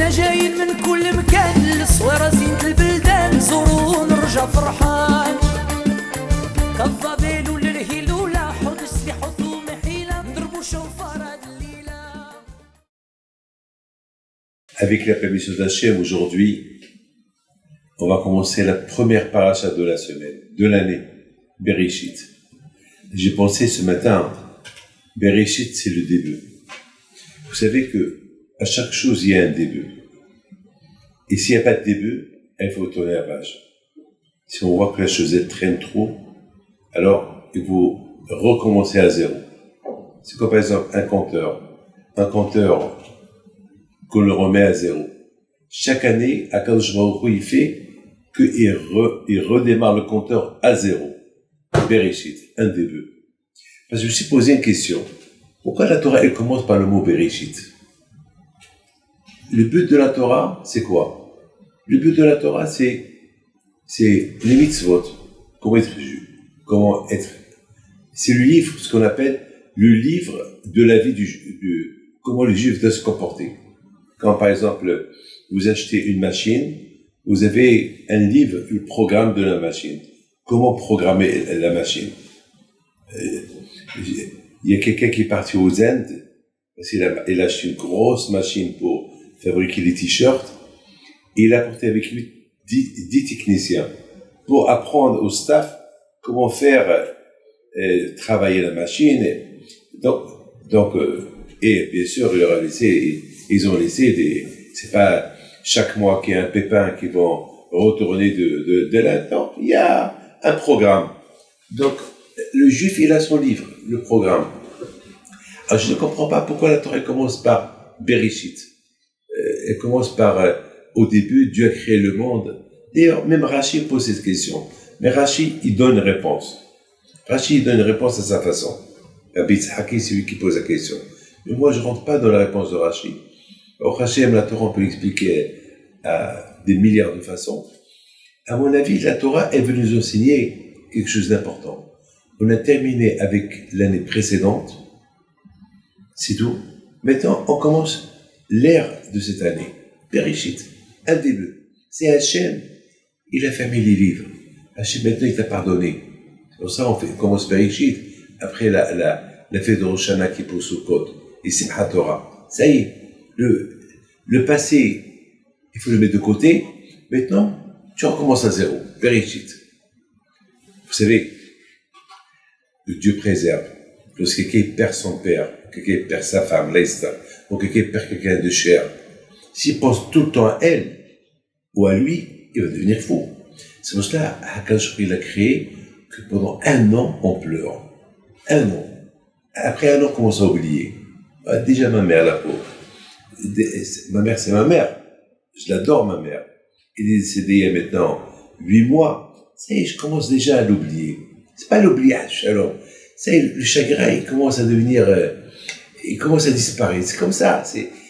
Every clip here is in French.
حنا جايين من كل مكان للصويرة زينة البلدان نزورو ونرجع فرحان كالضبيل وللهيلولة حوض السلاح وثوم حيلة نضربو شوفار هاد الليلة. Avec la permission d'Hachem, aujourd'hui, on va commencer la première paracha de la semaine, de l'année, Bereshit. J'ai pensé ce matin, Bereshit, c'est le début. Vous savez que à chaque chose, il y a un début. Et s'il n'y a pas de début, il faut tourner la page. Si on voit que la chose traîne trop, alors il faut recommencer à zéro. C'est comme par exemple un compteur. Un compteur qu'on le remet à zéro. Chaque année, Akadosh Baruch Hu, il fait qu'il redémarre le compteur à zéro. Bereshit, un début. Parce que je me suis posé une question. Pourquoi la Torah, elle commence par le mot Bereshit? Le but de la Torah, c'est quoi? Le but de la Torah, c'est les mitzvot. Comment être. C'est le livre, ce qu'on appelle le livre de la vie comment le juif doit se comporter. Quand, par exemple, vous achetez une machine, vous avez un livre, le programme de la machine. Comment programmer la machine? Il y a quelqu'un qui est parti aux Indes, parce qu'il a acheté une grosse machine pour fabriquer des t-shirts, et il a apporté avec lui 10 techniciens pour apprendre au staff comment faire travailler la machine. Donc, et bien sûr, ils ont laissé c'est pas chaque mois qu'il y a un pépin qui vont retourner de l'Inde. Non, il y a un programme. Donc, le juif, il a son livre, le programme. Alors, je ne comprends pas pourquoi la Torah commence par Bereshit. Elle commence par, au début, Dieu a créé le monde. D'ailleurs, même Rashi pose cette question. Mais Rashi, il donne une réponse. Rashi, il donne une réponse à sa façon. Rabbi Yitzhaki, c'est lui qui pose la question. Mais moi, je ne rentre pas dans la réponse de Rashi. Au Hashem, la Torah, on peut l'expliquer à des milliards de façons. À mon avis, la Torah, elle veut nous enseigner quelque chose d'important. On a terminé avec l'année précédente. C'est tout. Maintenant, on commence l'ère de cette année. Bereshit, un début. C'est Hachem. Il a fermé les livres. Hachem, maintenant, il t'a pardonné. C'est pour ça on commence Bereshit. Après la fête de Rosh Hashanah qui est pour Sukkot. Et Simchat Torah. Ça y est. Le passé, il faut le mettre de côté. Maintenant, tu recommences à zéro. Bereshit. Vous savez, que Dieu préserve. Lorsque quelqu'un perd son père, quelqu'un perd sa femme, l'Aïsta, ou quelqu'un perd quelqu'un de cher, s'il pense tout le temps à elle ou à lui, il va devenir fou. C'est pour cela qu'Akadosh il a créé que pendant 1 an, on pleure. 1 an. Après 1 an, on commence à oublier. Déjà ma mère, la pauvre. Ma mère, c'est ma mère. Je l'adore, ma mère. Elle est décédée il y a maintenant 8 mois. Ça y est, je commence déjà à l'oublier. C'est pas l'oubliage, alors. Ça y est, le chagrin, il commence à devenir, il commence à disparaître. C'est comme ça.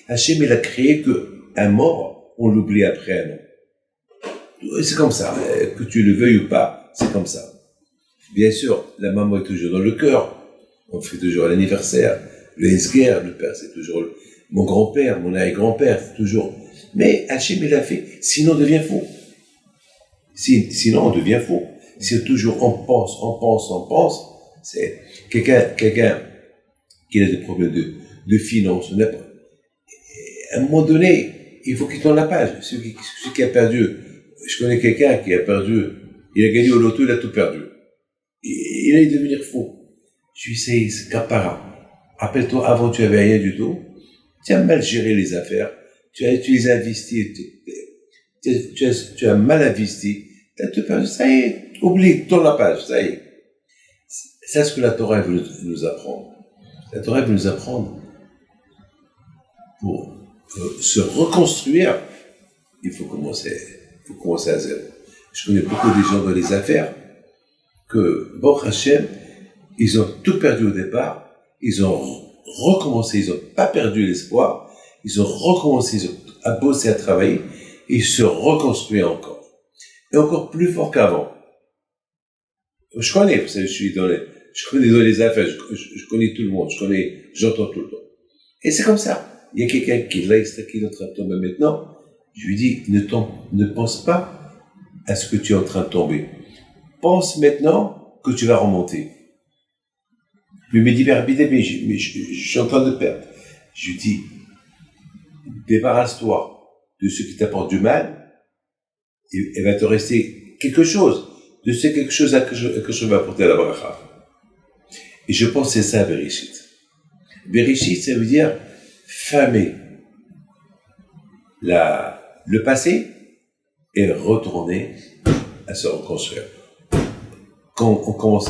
Hachem, il a créé qu'un mort, on l'oublie après 1 an. C'est comme ça. Que tu le veuilles ou pas, c'est comme ça. Bien sûr, la maman est toujours dans le cœur. On fait toujours l'anniversaire. Le Esger, le père, c'est toujours mon grand-père, mon arrière-grand-père, c'est toujours. Mais Hachem, il a fait. Sinon, on devient fou. Sinon, on devient fou. Si toujours on pense. C'est quelqu'un qui a des problèmes de finances. À un moment donné, il faut qu'il tourne la page. Celui qui a perdu. Je connais quelqu'un qui a perdu. Il a gagné au loto, il a tout perdu. Il allait devenir fou. Je lui dis, c'est capara. Rappelle-toi, avant, tu n'avais rien du tout. Tu as mal géré les affaires. Tu les as investis. Tu as mal investi. Tu as tout perdu. Ça y est. Oublie, tourne la page. Ça y est. C'est ce que la Torah veut nous apprendre. La Torah veut nous apprendre pour se reconstruire. Il faut commencer à zéro. Je connais beaucoup de gens dans les affaires que, Baruch Hashem, ils ont tout perdu au départ, ils ont recommencé, ils n'ont pas perdu l'espoir, ils ont recommencé à bosser, à travailler, et ils se reconstruisent encore. Et encore plus fort qu'avant. Je connais, vous savez, je connais dans les affaires, je connais tout le monde, j'entends tout le temps. Et c'est comme ça. il y a quelqu'un qui est en train de tomber maintenant. Je lui dis, ne pense pas à ce que tu es en train de tomber. Pense maintenant que tu vas remonter. Lui me dit, mais je suis en train de perdre. Je lui dis, débarrasse-toi de ce qui t'apporte du mal, et va te rester quelque chose, de ce quelque chose que je vais apporter à la bracha. Et je pense que c'est ça, Bereshit. Bereshit, ça veut dire famer le passé et retourner à se reconstruire. Quand on commence.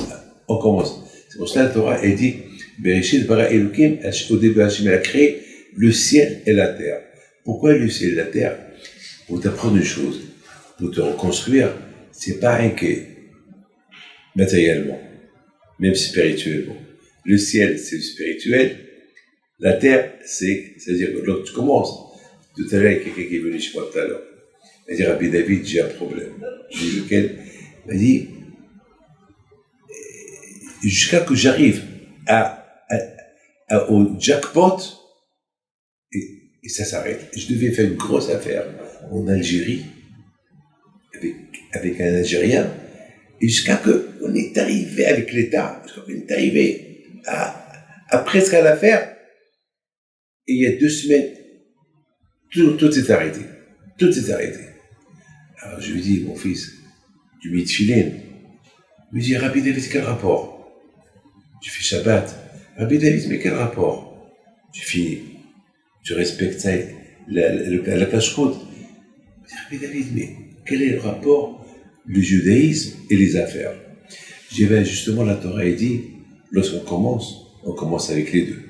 C'est pour ça que la Torah, elle dit, Bereshit bara Elokim, au début, Hachem a créé le ciel et la terre. Pourquoi le ciel et la terre? Pour t'apprendre une chose, pour te reconstruire, c'est pas rien que matériellement, même spirituellement. Le ciel, c'est le spirituel. La terre, c'est-à-dire que lorsque tu commences, tout à l'heure, il y a quelqu'un qui est venu chez moi tout à l'heure. Il m'a dit, Rabbi David, j'ai un problème. Je lui ai dit, lequel? Il m'a dit, jusqu'à que j'arrive au jackpot, et ça s'arrête. Je devais faire une grosse affaire en Algérie, avec un Algérien, et jusqu'à qu'on est arrivé avec l'État, jusqu'à qu'on est arrivé à presque à l'affaire, et il y a 2 semaines, tout s'est arrêté. Tout s'est arrêté. Alors je lui dis, mon fils, tu mets de filet. Il me dit, Rabbi David, quel rapport? Tu fais Shabbat. Rabbi David, mais quel rapport? Tu respectes ça, la cache-côte. Rabbi David, mais quel est le rapport du judaïsme et les affaires? Je dis, ben justement, la Torah est dit, lorsqu'on commence avec les deux.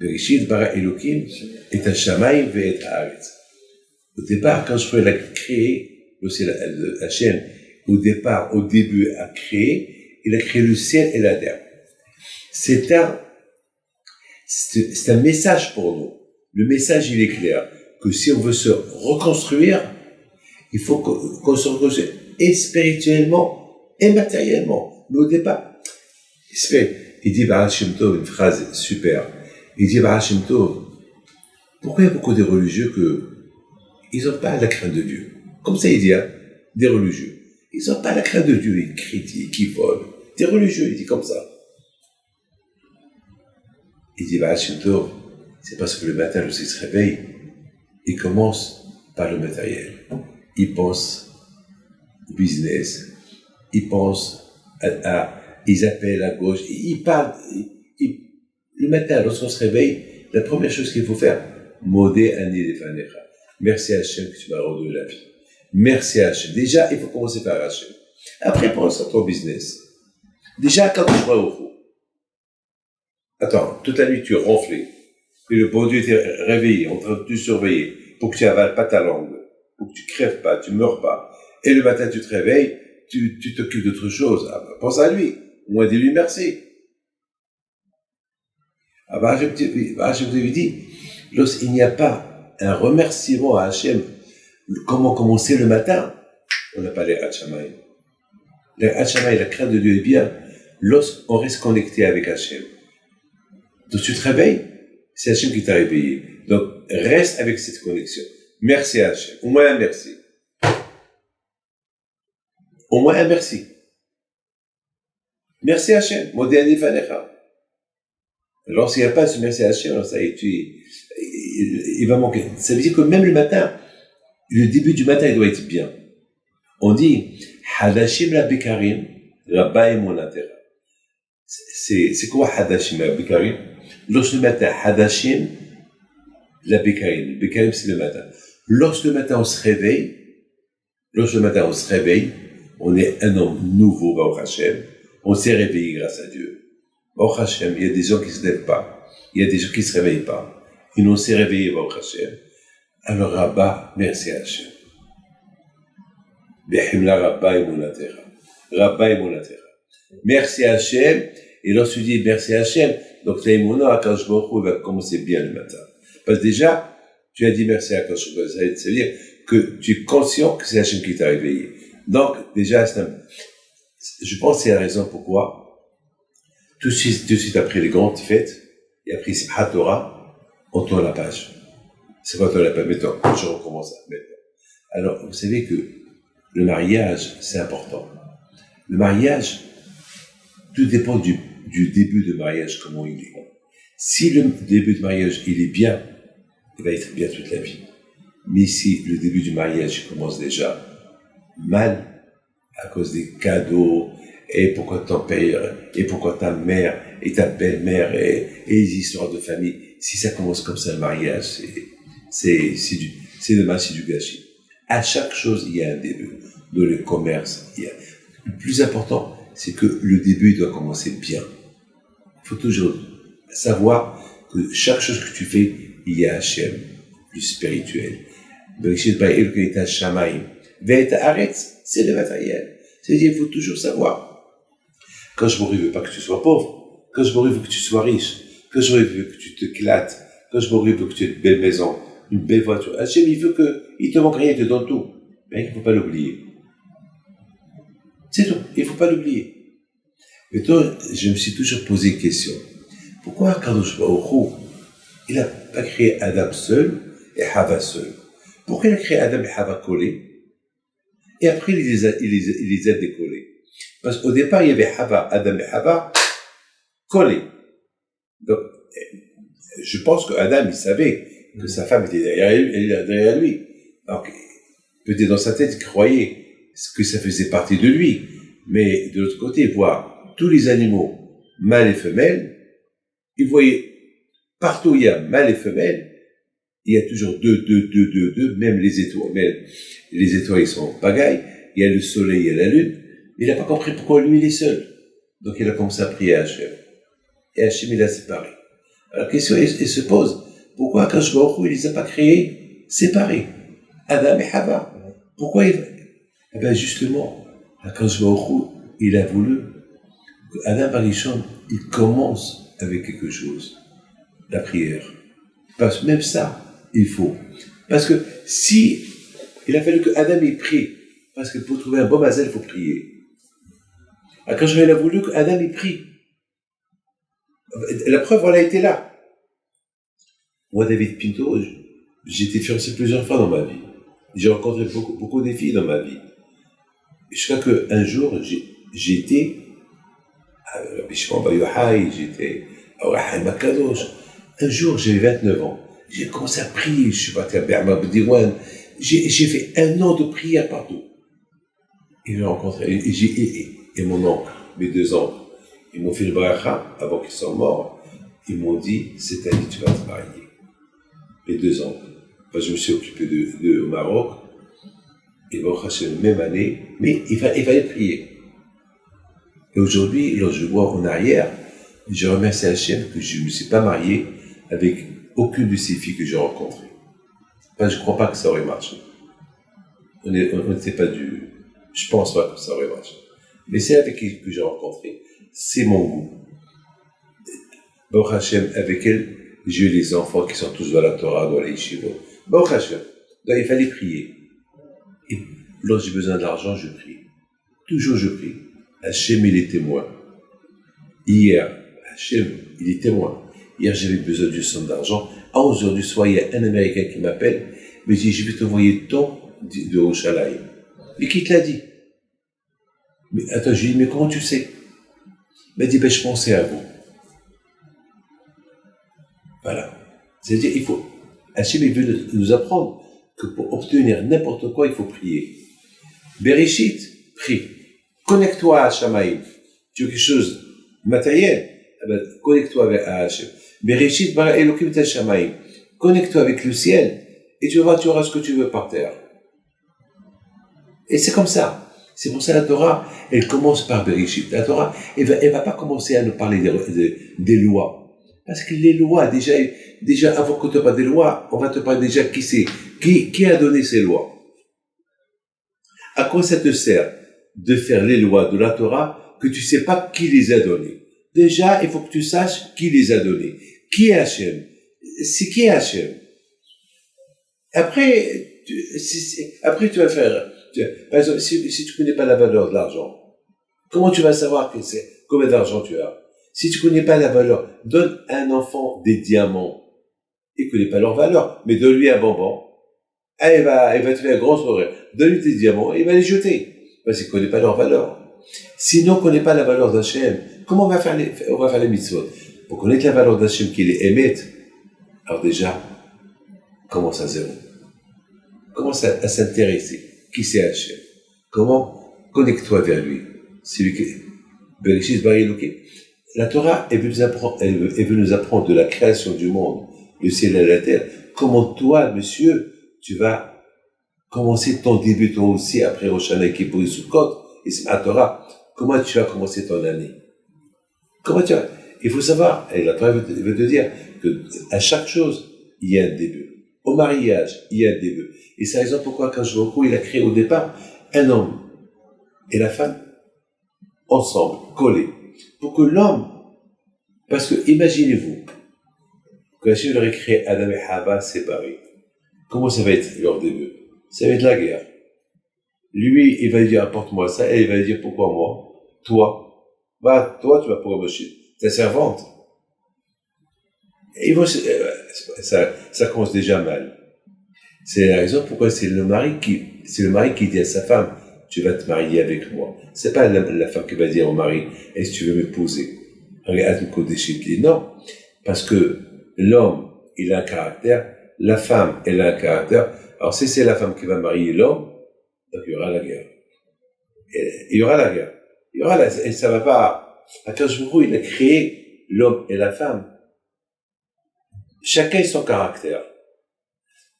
Bereshit bara Elokim et Hashamayim ve'et haaretz. Au départ, quand je voulais créer, Hachem, au début, a créé, il a créé le ciel et la terre. C'est un message pour nous. Le message, il est clair, que si on veut se reconstruire, il faut qu'on se reconstruise et spirituellement et matériellement. Mais au départ, il dit Baal Shem Tov, une phrase super. Il dit Baal Shem Tov, pourquoi il y a beaucoup de religieux ils n'ont pas la crainte de Dieu? Comme ça, il dit, hein, des religieux. Ils n'ont pas la crainte de Dieu, ils critiquent, ils volent. Des religieux, il dit comme ça. Il dit Baal Shem Tov, c'est parce que le matin, lorsqu'il se réveille, il commence par le matériel. Il pense au business, il pense ils appellent à gauche, ils parlent. Le matin, lorsqu'on se réveille, la première chose qu'il faut faire, Modé Ani Lefanecha. Merci à Hachem que tu m'as redonné la vie. Merci à Hachem. Déjà, il faut commencer par Hachem. Après, pense à ton business. Déjà, quand tu crois au fond. Attends, toute la nuit, tu es ronflé. Et le bon Dieu était réveillé, en train de te surveiller, pour que tu avales pas ta langue, pour que tu crèves pas, tu meurs pas. Et le matin, tu te réveilles, tu t'occupes d'autre chose. Ah, bah, pense à lui. Au moins, dis-lui merci. Ah bah, je vous avais dit, lorsqu'il n'y a pas un remerciement à Hachem, comment commencer le matin? On n'a pas les Hachamay. Les Hachamay, la crainte de Dieu est bien lorsqu'on reste connecté avec Hachem. Donc tu te réveilles, c'est Hachem qui t'a réveillé. Donc reste avec cette connexion. Merci à Hachem. Au moins un merci. Au moins un merci. Merci à Hachem. Modéani Fanecha. Lorsqu'il n'y a pas ce merci à Hachem, alors ça, il va manquer. Ça veut dire que même le matin, le début du matin, il doit être bien. On dit, Hadashim la Bekarim, Rabba et Monatera. C'est quoi Hadashim la Bekarim? Lorsque le matin, Hadashim la Bekarim. Bekarim, c'est le matin. Lorsque le matin, on se réveille, on est un homme nouveau, Baruch Hashem. On s'est réveillé grâce à Dieu. Baruch Hashem, il y a des gens qui ne se lèvent pas. Il y a des gens qui ne se réveillent pas. Et nous, on s'est réveillés, Baruch Hashem. Alors, Rabba, merci à Hashem. Behimla Rabba et Monatera. Rabba et Monatera. Merci à Hashem. Et lorsque tu dis merci à Hashem, donc la Imona, Akash Baruch Hu, va commencer bien le matin. Parce que déjà, tu as dit merci à Akash Baruch Hu. Ça veut dire que tu es conscient que c'est Hashem qui t'a réveillé. Donc, déjà, je pense que c'est la raison pourquoi, tout de suite après les grandes fêtes, et après Simchat Torah, on tourne la page. C'est quand on l'a pas maintenant, je recommence maintenant. Alors, vous savez que le mariage, c'est important. Le mariage, tout dépend du début de mariage, comment il est. Si le début de mariage, il est bien, il va être bien toute la vie. Mais si le début du mariage commence déjà mal, à cause des cadeaux, et pourquoi ton père, et pourquoi ta mère, et ta belle-mère, et les histoires de famille, si ça commence comme ça, le mariage, c'est dommage, c'est du gâchis. À chaque chose, il y a un début. Dans le commerce, le plus important, c'est que le début doit commencer bien. Il faut toujours savoir que chaque chose que tu fais, il y a Hachem, le spirituel. C'est le matériel. C'est-à-dire, il faut toujours savoir. Quand je m'arrive, veux pas que tu sois pauvre. Quand je m'arrive, veux que tu sois riche. Quand je m'arrive, veux que tu te éclates. Quand je m'arrive, veux que tu aies une belle maison, une belle voiture. Hachem, il veut qu'il te manque rien, il te donne tout. Mais il ne faut pas l'oublier. C'est tout, il ne faut pas l'oublier. Et toi, je me suis toujours posé une question. Pourquoi Kadosh Baruch Hu, il n'a pas créé Adam seul et Hava seul? Pourquoi il a créé Adam et Hava collés? Et après, il les a décollés. Parce qu'au départ, il y avait Adam et Hava collés. Donc, je pense que Adam, il savait que sa femme était derrière lui. Donc, peut-être dans sa tête, il croyait que ça faisait partie de lui. Mais de l'autre côté, voir tous les animaux, mâles et femelles, il voyait partout où il y a mâle et femelle, il y a toujours deux, même les étoiles. Même les étoiles, ils sont pagailles, il y a le soleil, il y a la lune. Il n'a pas compris pourquoi lui, il est seul. Donc il a commencé à prier à Hachem. Et Hachem, il a séparé. Alors la question, elle se pose, pourquoi Akash Baruch Hu, il ne les a pas créés séparés? Adam et Hava. Pourquoi Eh bien justement, Akash Baruch Hu, il a voulu que Adam Barishon, il commence avec quelque chose, la prière. Parce que même ça, il faut. Parce que si il a fallu que Adam ait prie, parce que pour trouver un bon mazel, il faut prier. Alors quand il a voulu que Adam ait prie, la preuve, elle a été là. Moi, David Pinto, j'ai été fiancé plusieurs fois dans ma vie. J'ai rencontré beaucoup de filles dans ma vie. Jusqu'à qu'un jour, j'étais à Bishman Bayohai, j'étais à Rahim Makadosh. Un jour, j'avais 29 ans. J'ai commencé à prier. Je suis parti à Berma Bdiwan. J'ai fait un an de prière partout. Et j'ai rencontré, et mon oncle, mes deux oncles, ils m'ont fait le bracha avant qu'ils soient morts. Ils m'ont dit, cette année, tu vas te marier. Mes deux oncles. Enfin, je me suis occupé d'eux au Maroc. Et bon, c'est la même année, mais il fallait prier. Et aujourd'hui, lorsque je vois en arrière, je remercie Hachem que je ne me suis pas marié avec aucune de ces filles que j'ai rencontrées. Enfin, je ne crois pas que ça aurait marché. On n'était pas du... Je pense pas que ça aurait marché. Mais c'est avec elle que j'ai rencontré. C'est mon goût. Baruch Hachem, avec elle, j'ai eu les enfants qui sont tous dans la Torah, dans la Yeshiva. Baruch Hachem. Donc, il fallait prier. Et lorsque j'ai besoin d'argent, je prie. Toujours je prie. Hachem, il est témoin. Hier, Hachem, il est témoin. Hier, j'avais besoin d'une somme d'argent. À 11h du soir, il y a un Américain qui m'appelle, me dit, je vais t'envoyer tant de Rochalaï. Mais qui te l'a dit? Mais attends, je lui dis, mais comment tu sais? Il m'a dit, ben, je pensais à vous. Voilà. C'est-à-dire, il faut, Hachem, il veut nous apprendre que pour obtenir n'importe quoi, il faut prier. Bereshit, prie. Connecte-toi à Shamaïm. Tu veux quelque chose de matériel? Eh ben, connecte-toi avec Hachem. Bereshit, bara Elokim ta Shamaïm. Connecte-toi avec le ciel et tu vas voir, tu auras ce que tu veux par terre. Et c'est comme ça. C'est pour ça que la Torah, elle commence par Bereshit. La Torah, elle va pas commencer à nous parler des lois. Parce que les lois, déjà avant qu'on te parle des lois, on va te parler déjà qui c'est. Qui a donné ces lois? À quoi ça te sert de faire les lois de la Torah que tu sais pas qui les a données? Déjà, il faut que tu saches qui les a données. Qui est Hachem? C'est qui est Hachem? Après, tu vas faire... Par exemple, si tu connais pas la valeur de l'argent, comment tu vas savoir combien d'argent tu as? Si tu connais pas la valeur, donne à un enfant des diamants. Il connaît pas leur valeur, mais donne-lui un bonbon. Ah, il va te faire un grand sourire. Donne-lui tes diamants, il va les jeter. Parce qu'il connaît pas leur valeur. Sinon, on connaît pas la valeur d'Hachem. Comment on va faire les mitzvot? Pour connaître la valeur d'Hachem qui les émet, alors déjà, commence à zéro. Commence à s'intéresser. Qui c'est Hachem? Comment? Connecte-toi vers lui. C'est lui qui Bereshit bara Elokim. La Torah, elle veut nous apprendre de la création du monde, le ciel et la terre. Comment toi, monsieur, tu vas commencer ton début, toi aussi, après Rosh Hashanah, Kippour et Sukkot, et c'est la Torah. Comment tu vas commencer ton année? Comment tu vas? Il faut savoir, et la Torah veut te dire que à chaque chose, il y a un début. Au mariage, il y a un début. Et c'est la raison pourquoi, quand je recours, il a créé au départ un homme et la femme ensemble, collés. Pour que l'homme, parce que imaginez-vous, que Hachem aurait créé Adam et Hava séparés. Comment ça va être leur début? Ça va être la guerre. Lui, il va lui dire apporte-moi ça, et il va lui dire pourquoi moi? Toi, toi tu vas pour Moshe, ta servante. Et ça commence déjà mal. C'est la raison pourquoi c'est le mari qui dit à sa femme tu vas te marier avec moi. C'est pas la femme qui va dire au mari est-ce que tu veux m'épouser? Non, parce que l'homme il a un caractère, la femme elle a un caractère. Alors si c'est la femme qui va marier l'homme, donc il y aura la guerre. Et ça va pas. Akadosh Baruch Hu, il a créé l'homme et la femme. Chacun son caractère.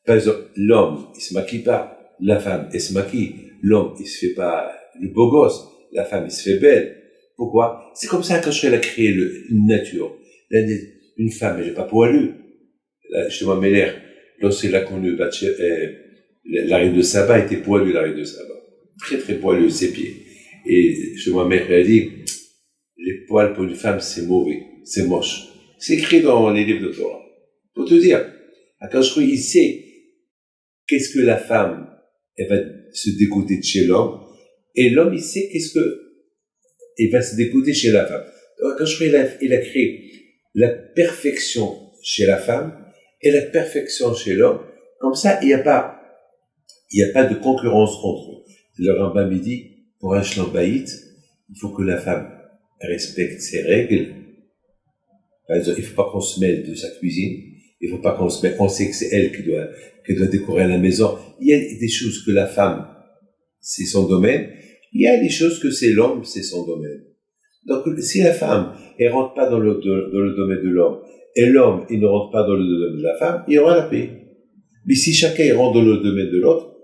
Par exemple, l'homme, il se maquille pas. La femme, elle se maquille. L'homme, il se fait pas le beau gosse. La femme, il se fait belle. Pourquoi? C'est comme ça qu'Hachem a créé une nature. Une femme, elle n'est pas poilue. Justement, Méler, lorsqu'il a connu la reine de Saba était poilue, la reine de Saba. Très, très poilue, ses pieds. Et justement, Méler a dit, les poils pour une femme, c'est mauvais, c'est moche. C'est écrit dans les livres de Torah. Pour te dire, Akadosh Baruch Hu, il sait qu'est-ce que la femme, elle va se dégoûter de chez l'homme, et l'homme, il sait il va se dégoûter chez la femme. Donc, Akadosh Baruch Hu, il a créé la perfection chez la femme et la perfection chez l'homme. Comme ça, il n'y a pas de concurrence entre eux. Le Rambam dit, pour un shlom bayit, il faut que la femme respecte ses règles. Par exemple, il ne faut pas qu'on se mêle de sa cuisine. Il ne faut pas qu'on se mêle. On sait que c'est elle qui doit décorer la maison. Il y a des choses que la femme, c'est son domaine. Il y a des choses que c'est l'homme, c'est son domaine. Donc, si la femme, elle rentre pas dans le domaine de l'homme, et l'homme, il ne rentre pas dans le domaine de la femme, il y aura la paix. Mais si chacun rentre dans le domaine de l'autre,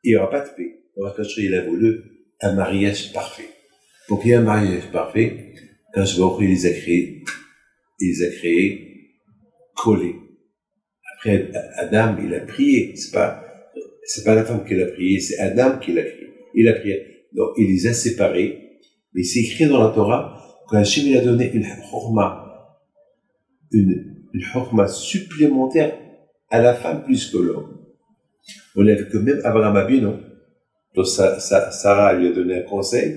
il n'y aura pas de paix. Donc, il a voulu un mariage parfait. Pour qu'il y ait un mariage parfait, quand je vois qu'il les a créés collés. Après, Adam, il a prié. C'est pas la femme qui l'a prié, c'est Adam qui l'a créé. Il a prié. Donc, il les a séparés. Mais c'est écrit dans la Torah que Hachem, il a donné une chorma supplémentaire à la femme plus que l'homme. On a vu que même Abraham Abinu, donc Sarah lui a donné un conseil.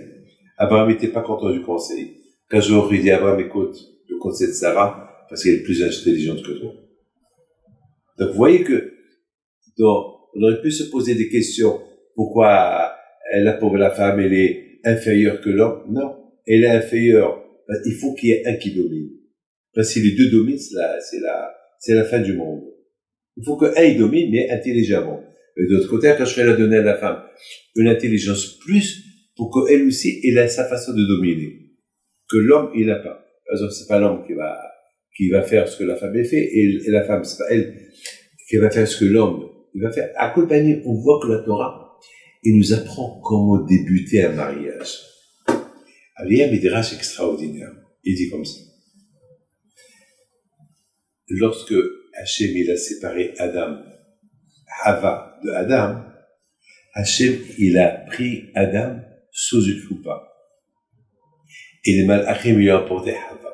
Abraham n'était pas content du conseil. Quand je lui ai dit, Abraham, écoute, le conseil de Sarah, parce qu'elle est plus intelligente que toi. Donc, vous voyez que, on aurait pu se poser des questions. Pourquoi la pauvre femme, elle est inférieure que l'homme? Non. Elle est inférieure. Il faut qu'il y ait un qui domine. Parce que si les deux dominent, c'est la fin du monde. Il faut qu'un il domine, mais intelligemment. Et de l'autre côté, quand je vais la donner à la femme une intelligence plus, pour qu'elle aussi, elle a sa façon de dominer. Que l'homme, il n'a pas. Par exemple, c'est pas l'homme qui va faire ce que la femme a fait, et la femme, c'est pas elle qui va faire ce que l'homme, il va faire. À Kolpani, on voit que la Torah, il nous apprend comment débuter un mariage. Il y a un midrash extraordinaire. Il dit comme ça. Lorsque Hachem, il a séparé Hava de Adam, Hachem, il a pris Adam sous une choupa. Et les malachim lui ont apporté Hava.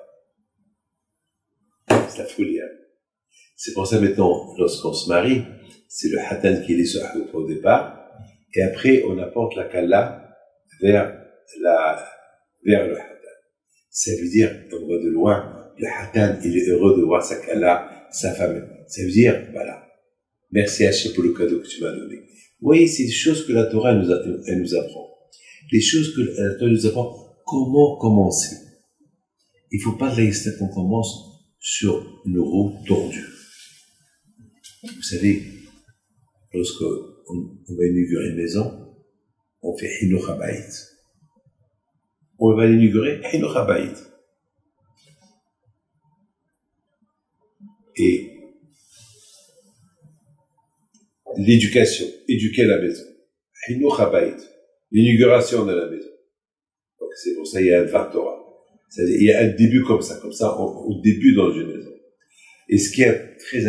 C'est la folie. Hein? C'est pour ça maintenant, lorsqu'on se marie, c'est le Hatan qui est sur au départ, et après on apporte la Kalla vers le Hatan. Ça veut dire, on voit de loin, le Hatan, il est heureux de voir sa Kala, sa femme. Ça veut dire, voilà, merci Hachem pour le cadeau que tu m'as donné. Vous voyez, c'est des choses que la Torah elle nous apprend. Les choses que la Torah nous apprend, comment commencer. Il ne faut pas laisser qu'on commence sur une roue tordue. Vous savez, lorsqu'on va inaugurer une maison, on fait Hinoch HaBayit. On va l'inaugurer Hinoch HaBayit. Et l'éducation, éduquer la maison. Hinoch HaBayit, l'inauguration de la maison. Donc c'est pour ça qu'il y a un Dvar Torah. C'est-à-dire, il y a un début comme ça, au début dans une maison. Et ce qui est très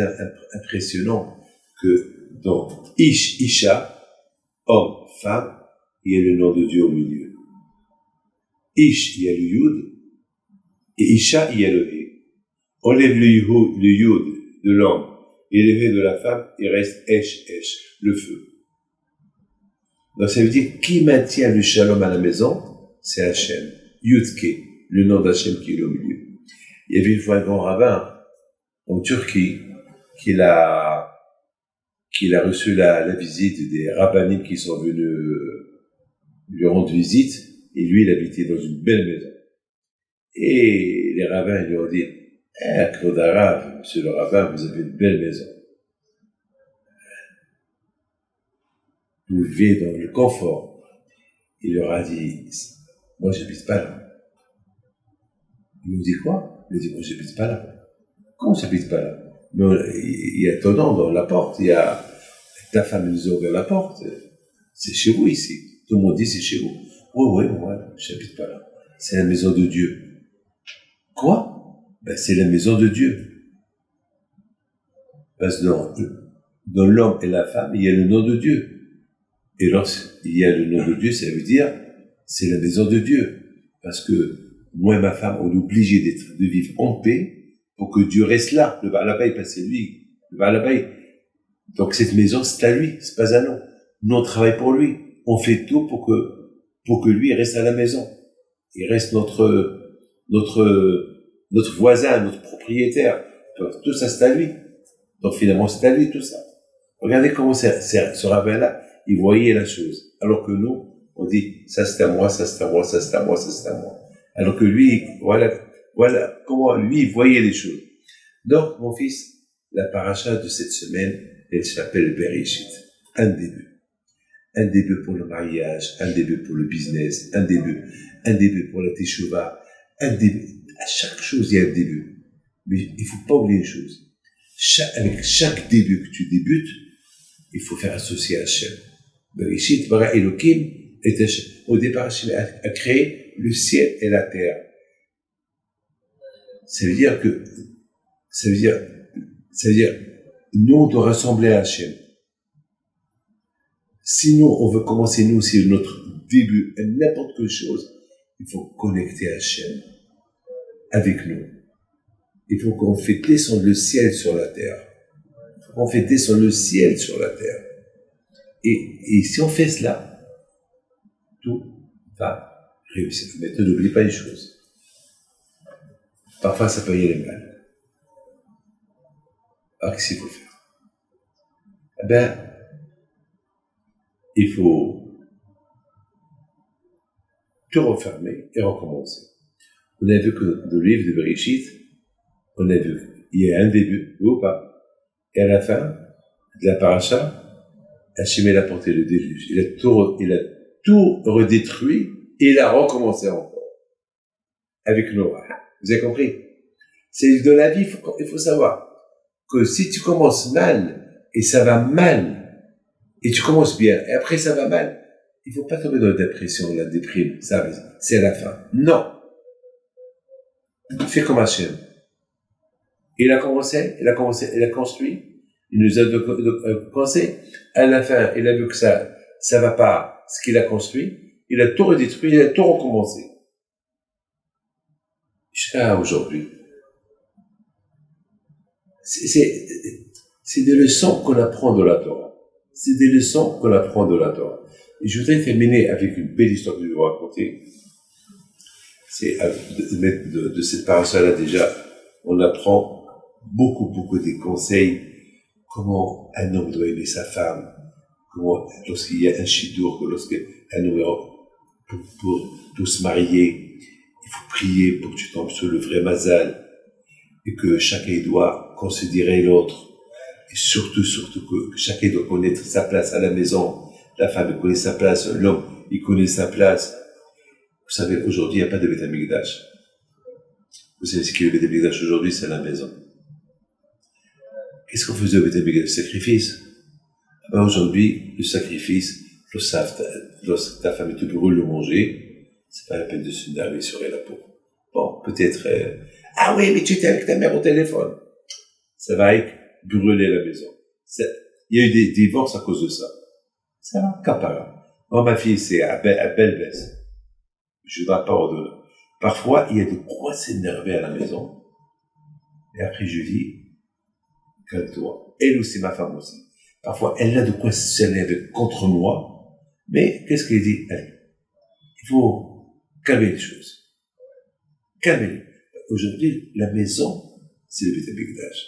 impressionnant, que dans Isha, homme, femme, il y a le nom de Dieu au milieu. Ish, il y a le Yud, et Isha, il y a le He. On lève le Yud de l'homme, et le He de la femme, il reste Esh, le feu. Donc ça veut dire, qui maintient le shalom à la maison? C'est Hachem. Yudke, le nom d'Hachem qui est au milieu. Il y avait une fois un grand rabbin, en Turquie, qu'il a reçu la visite des rabbinim qui sont venus lui rendre visite, et lui, il habitait dans une belle maison. Et les rabbins lui ont dit, Claude Arabe, monsieur le rabbin, vous avez une belle maison. Vous vivez dans le confort. Il leur a dit, moi, j'habite pas là. Il nous dit quoi? Il dit, moi, j'habite pas là. Comment j'habite pas là? Mais il y a ton nom dans la porte, il y a ta femme nous ouvre la porte. C'est chez vous ici. Tout le monde dit c'est chez vous. Oui, j'habite pas là. C'est la maison de Dieu. Quoi? Ben, c'est la maison de Dieu. Parce que dans l'homme et la femme, il y a le nom de Dieu. Et lorsqu'il y a le nom de Dieu, ça veut dire c'est la maison de Dieu. Parce que moi et ma femme, on est obligés de vivre en paix pour que Dieu reste là. Le Baal Habayit, c'est lui. Le Baal Habayit. Donc cette maison, c'est à lui, c'est pas à nous. Nous, on travaille pour lui. On fait tout pour que lui reste à la maison. Il reste notre voisin, notre propriétaire. Donc, tout ça, c'est à lui. Donc finalement, c'est à lui tout ça. Regardez comment ce rabbin-là, il voyait la chose. Alors que nous, on dit, ça c'est à moi, ça c'est à moi, ça c'est à moi, ça c'est à moi. Alors que lui, voilà comment lui il voyait les choses. Donc, mon fils, la paracha de cette semaine, elle s'appelle Bereshit. Un début. Un début pour le mariage, un début pour le business, un début pour la teshuva, un début. À chaque chose, il y a un début. Mais il faut pas oublier une chose. Avec chaque début que tu débutes, il faut faire associer Hachem. Bereshit, bara Elokim, au départ, Hachem a créé le ciel et la terre. Ça veut dire, nous, on doit rassembler à Hachem. Sinon, on veut commencer, nous aussi, notre début, à n'importe quelle chose, il faut connecter Hachem avec nous. Il faut qu'on fait descendre le ciel sur la terre. Il faut qu'on fait descendre le ciel sur la terre. Et si on fait cela, tout va réussir. Mais n'oublie pas une chose. Parfois, ça peut y aller mal. Alors, qu'est-ce qu'il faut faire? Eh bien, il faut tout refermer et recommencer. On a vu que dans le livre de Bereshit, on a vu il y a un début, ou pas, et à la fin de la paracha, Hachem a apporté le déluge. Il a tout redétruit et il a recommencé encore. Avec Noah. Vous avez compris? C'est de la vie, il faut savoir que si tu commences mal et ça va mal, et tu commences bien, et après ça va mal, il ne faut pas tomber dans la dépression, la déprime, ça, c'est à la fin. Non. Fais comme Hachem. Il a construit, il nous a commencé, à la fin, il a vu que ça va pas, ce qu'il a construit, il a tout redétruit, il a tout recommencé. Jusqu'à aujourd'hui. C'est des leçons qu'on apprend de la Torah. C'est des leçons qu'on apprend de la Torah. Et je voudrais terminer avec une belle histoire que je vais vous raconter. C'est de cette parasha-là déjà, on apprend beaucoup des conseils, comment un homme doit aimer sa femme, comment lorsqu'il y a un shidur, lorsqu'un homme pour se marier, il faut prier pour que tu tombes sur le vrai mazal, et que chacun doit considérer l'autre, et surtout que chacun doit connaître sa place à la maison. La femme connaît sa place, l'homme il connaît sa place. Vous savez, aujourd'hui il n'y a pas de Beth Amikdash. Vous savez ce qu'est le Beth Amikdash aujourd'hui, c'est la maison. Qu'est-ce qu'on faisait au Beth Amikdash? Le sacrifice. Aujourd'hui, le sacrifice, lorsque ta femme te brûle le manger, c'est pas la peine de se nerver sur la peau. Bon, peut-être, ah oui, mais tu étais avec ta mère au téléphone. Ça va brûler la maison. Il y a eu des divorces à cause de ça. Ça va, capara. Moi, ma fille, c'est à belle baisse. Je ne dois pas ordonner. Parfois, il y a de quoi s'énerver à la maison. Et après, je dis, calme-toi. Elle aussi, ma femme aussi. Parfois, elle a de quoi s'énerver contre moi. Mais, qu'est-ce qu'elle dit? Allez, il faut calmer les choses. Calmer. Aujourd'hui, la maison, c'est le Beth Amikdash.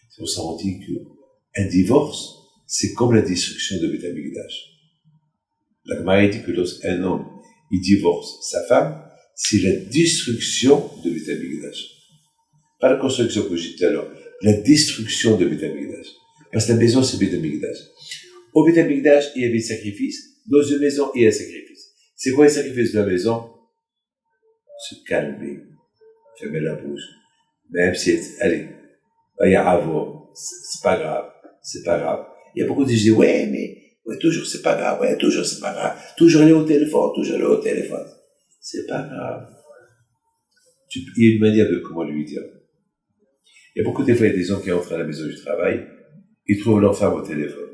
C'est pour ça qu'on dit qu'un divorce, c'est comme la destruction de Beth Amikdash. La Gemara dit que lorsqu'un homme il divorce sa femme, c'est la destruction de Beth Amikdash. Pas la construction que j'ai dit tout à l'heure, la destruction de Beth Amikdash. Parce que la maison, c'est Beth Amikdash. Au Beth Amikdash, il y avait des sacrifices. Dans une maison, il y a un sacrifice. C'est quoi les sacrifices de la maison? Se calmer, fermer la bouche. Même si, allez, il y a avant, c'est pas grave, c'est pas grave. Il y a beaucoup de gens qui disent, ouais, toujours c'est pas grave, ouais, toujours c'est pas grave. Toujours aller au téléphone. C'est pas grave. Il y a une manière de comment lui dire. Il y a beaucoup de fois, il y a des gens qui entrent à la maison du travail, ils trouvent leur femme au téléphone.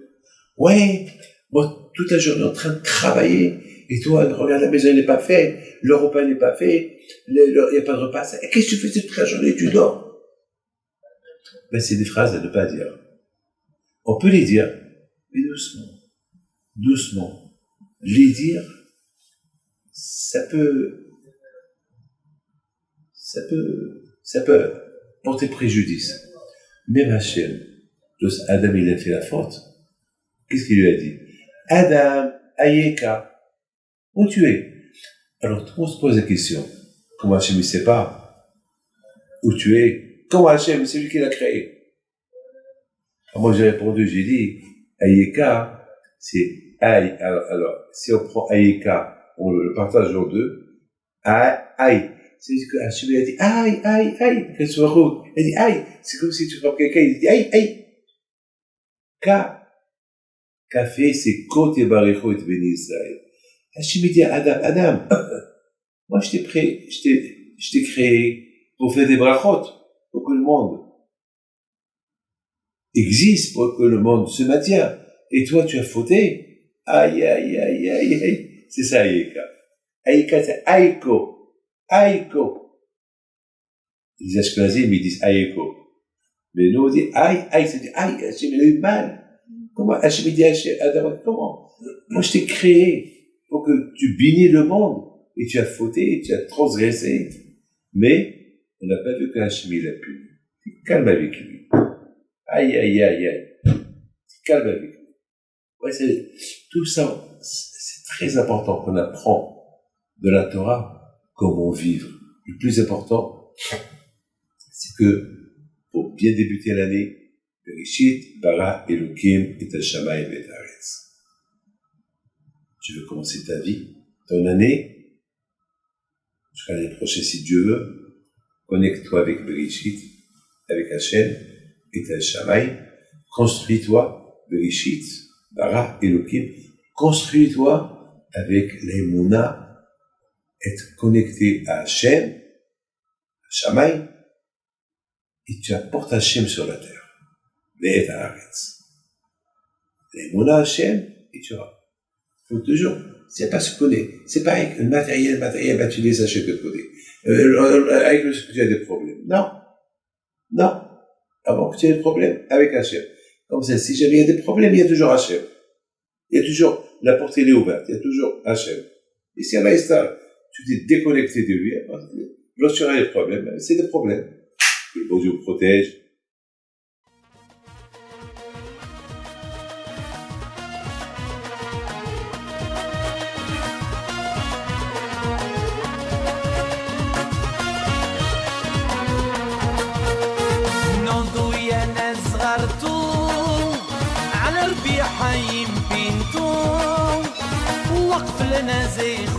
Ouais, moi, toute la journée en train de travailler, et toi, regarde, la maison n'est pas faite, le repas n'est pas fait, il n'y a pas de repas. Qu'est-ce que tu fais toute la journée? Tu dors. Ben, c'est des phrases à ne pas dire. On peut les dire, mais doucement. Les dire, ça peut porter préjudice. Même Hachem, lorsque Adam il a fait la faute, qu'est-ce qu'il lui a dit? Adam, Ayeka, où tu es? Alors tout le monde se pose la question. Comment Hachem ne sait pas où tu es? Comment Hachem, c'est lui qui l'a créé? Alors moi j'ai répondu, j'ai dit, Ayeka, c'est Aïe. Alors, si on prend Ayeka, on le partage en deux. Aïe. C'est-à-dire que Hachem a dit aïe, qu'elle soit route. Elle dit aïe. C'est comme si tu prends quelqu'un, il dit aïe. Fait, c'est Kote Barecho et Béni Israël. Hachem dit à Adam, moi je t'ai créé pour faire des brachot, pour que le monde existe, pour que le monde se maintienne. Et toi, tu as fauté. Aïe. C'est ça, Aïka. Aïka, c'est Aïko. Les Ashkenazim, ils disent Aïko. Mais nous, on dit aïe, c'est dit aïe, Hachem, il a eu mal. Comment Hachem dit à Adam, comment? Moi, je t'ai créé pour que tu bénis le monde. Et tu as fauté, tu as transgressé. Mais, on n'a pas vu que Hachem, il a pu. Calme avec lui. Aïe. Calme avec lui. Ouais, tout ça, c'est très important qu'on apprend de la Torah comment vivre. Le plus important, c'est que pour bien débuter l'année, Bereshit, bara, Elokim, et Hashamayim, et Haaretz. Tu veux commencer ta vie, ton année, jusqu'à l'année prochaine si Dieu veut, connecte-toi avec Bereshit, avec Hashem, et Hashamayim, construis-toi, Bereshit, bara, Elokim, construis-toi avec l'Emouna, être connecté à Hashem, Shammai, et tu apportes Hashem sur la terre. Ve'et haaretz. L'Emouna Hashem, et tu auras. Il faut toujours, c'est pas se connaître. C'est pareil que le matériel, bah, tu laisses Hashem de côté. Avec le tu as des problèmes. Non. Avant que tu aies des problèmes, avec Hashem. Comme ça, si jamais il y a des problèmes, il y a toujours Hashem. Il y a toujours, la porte elle est ouverte, il y a toujours Hashem. Et si Allah est tu t'es déconnecté de lui. Lorsque tu as des problèmes, c'est des problèmes. Que le bon Dieu protège. على ربيع حيم بينتو وقف لنا زي